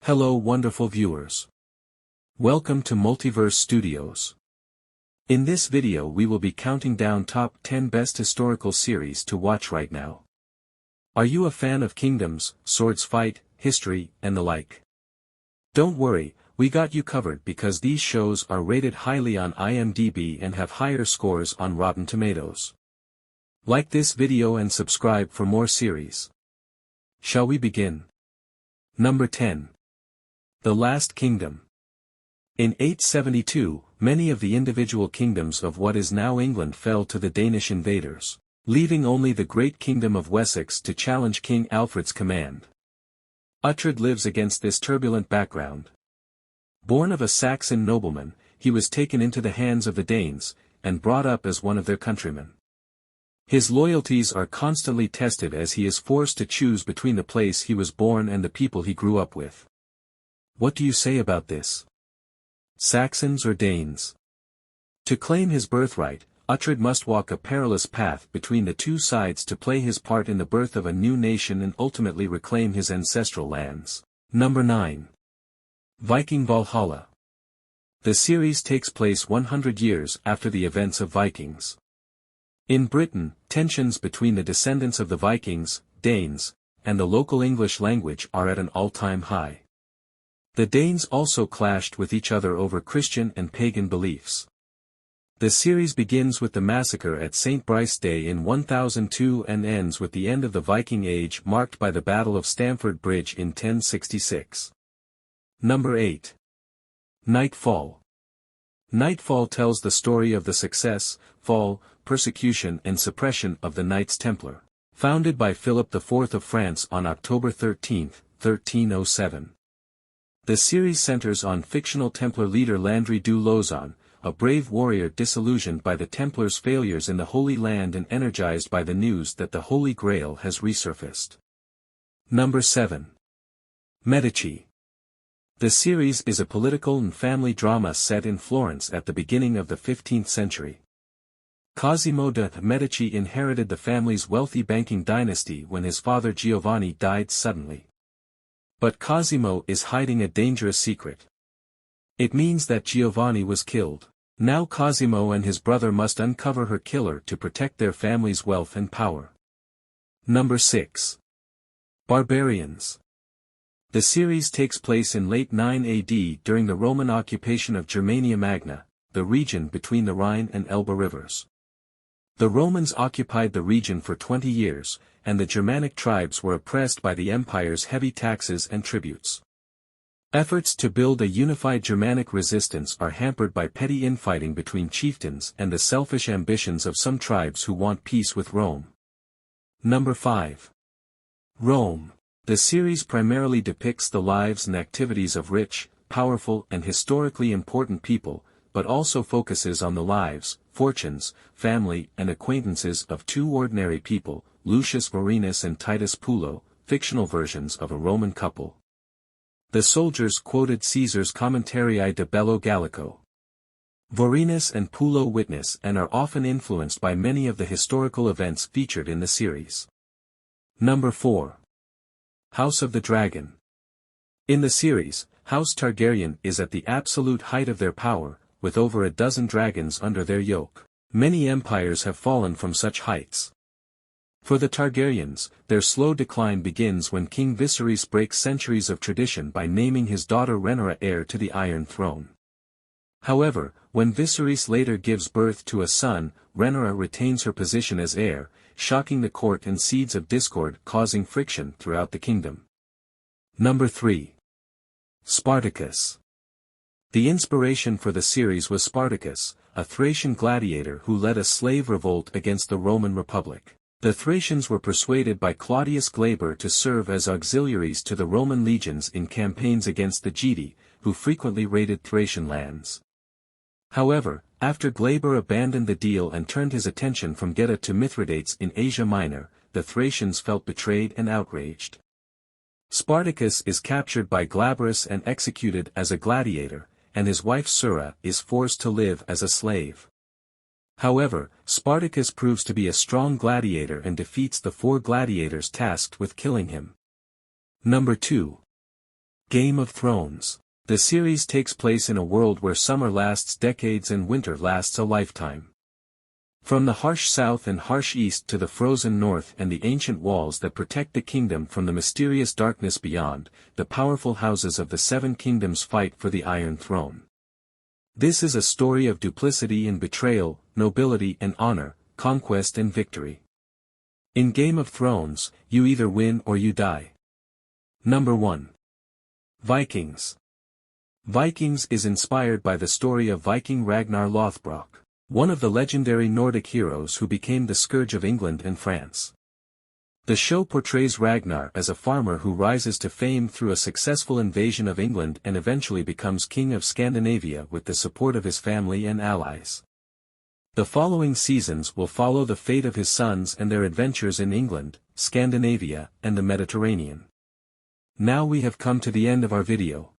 Hello wonderful viewers. Welcome to Multiverse Studios. In this video we will be counting down top 10 best historical series to watch right now. Are you a fan of kingdoms, swords fight, history, and the like? Don't worry, we got you covered because these shows are rated highly on IMDb and have higher scores on Rotten Tomatoes. Like this video and subscribe for more series. Shall we begin? Number 10. The Last Kingdom. In 872, many of the individual kingdoms of what is now England fell to the Danish invaders, leaving only the great kingdom of Wessex to challenge King Alfred's command. Uhtred lives against this turbulent background. Born of a Saxon nobleman, he was taken into the hands of the Danes, and brought up as one of their countrymen. His loyalties are constantly tested as he is forced to choose between the place he was born and the people he grew up with. What do you say about this? Saxons or Danes? To claim his birthright, Uhtred must walk a perilous path between the two sides to play his part in the birth of a new nation and ultimately reclaim his ancestral lands. Number 9. Viking Valhalla. The series takes place 100 years after the events of Vikings. In Britain, tensions between the descendants of the Vikings, Danes, and the local English language are at an all-time high. The Danes also clashed with each other over Christian and pagan beliefs. The series begins with the massacre at St. Brice Day in 1002 and ends with the end of the Viking Age marked by the Battle of Stamford Bridge in 1066. Number 8. Nightfall. Nightfall tells the story of the success, fall, persecution and suppression of the Knights Templar, founded by Philip IV of France on October 13, 1307. The series centers on fictional Templar leader Landry du Lauzon, a brave warrior disillusioned by the Templars' failures in the Holy Land and energized by the news that the Holy Grail has resurfaced. Number 7. Medici. The series is a political and family drama set in Florence at the beginning of the 15th century. Cosimo de' Medici inherited the family's wealthy banking dynasty when his father Giovanni died suddenly. But Cosimo is hiding a dangerous secret. It means that Giovanni was killed. Now Cosimo and his brother must uncover her killer to protect their family's wealth and power. Number 6. Barbarians. The series takes place in late 9 AD during the Roman occupation of Germania Magna, the region between the Rhine and Elbe rivers. The Romans occupied the region for 20 years, and the Germanic tribes were oppressed by the empire's heavy taxes and tributes. Efforts to build a unified Germanic resistance are hampered by petty infighting between chieftains and the selfish ambitions of some tribes who want peace with Rome. Number 5. Rome. The series primarily depicts the lives and activities of rich, powerful and historically important people, but also focuses on the lives, fortunes, family and acquaintances of two ordinary people, Lucius Vorenus and Titus Pullo, fictional versions of a Roman couple. The soldiers quoted Caesar's Commentarii de Bello Gallico. Vorenus and Pullo witness and are often influenced by many of the historical events featured in the series. Number 4. House of the Dragon. In the series, House Targaryen is at the absolute height of their power, with over a dozen dragons under their yoke. Many empires have fallen from such heights. For the Targaryens, their slow decline begins when King Viserys breaks centuries of tradition by naming his daughter Rhaenyra heir to the Iron Throne. However, when Viserys later gives birth to a son, Rhaenyra retains her position as heir, shocking the court and seeds of discord causing friction throughout the kingdom. Number 3. Spartacus. The inspiration for the series was Spartacus, a Thracian gladiator who led a slave revolt against the Roman Republic. The Thracians were persuaded by Claudius Glaber to serve as auxiliaries to the Roman legions in campaigns against the Geti, who frequently raided Thracian lands. However, after Glaber abandoned the deal and turned his attention from Geta to Mithridates in Asia Minor, the Thracians felt betrayed and outraged. Spartacus is captured by Glaberus and executed as a gladiator, and his wife Sura is forced to live as a slave. However, Spartacus proves to be a strong gladiator and defeats the 4 gladiators tasked with killing him. Number 2. Game of Thrones. The series takes place in a world where summer lasts decades and winter lasts a lifetime. From the harsh south and harsh east to the frozen north and the ancient walls that protect the kingdom from the mysterious darkness beyond, the powerful houses of the Seven Kingdoms fight for the Iron Throne. This is a story of duplicity and betrayal, nobility and honor, conquest and victory. In Game of Thrones, you either win or you die. Number 1. Vikings. Vikings is inspired by the story of Viking Ragnar Lothbrok, one of the legendary Nordic heroes who became the scourge of England and France. The show portrays Ragnar as a farmer who rises to fame through a successful invasion of England and eventually becomes king of Scandinavia with the support of his family and allies. The following seasons will follow the fate of his sons and their adventures in England, Scandinavia, and the Mediterranean. Now we have come to the end of our video.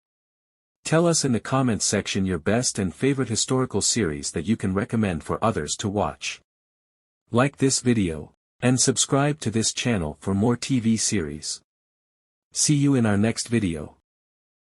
Tell us in the comments section your best and favorite historical series that you can recommend for others to watch. Like this video, and subscribe to this channel for more TV series. See you in our next video.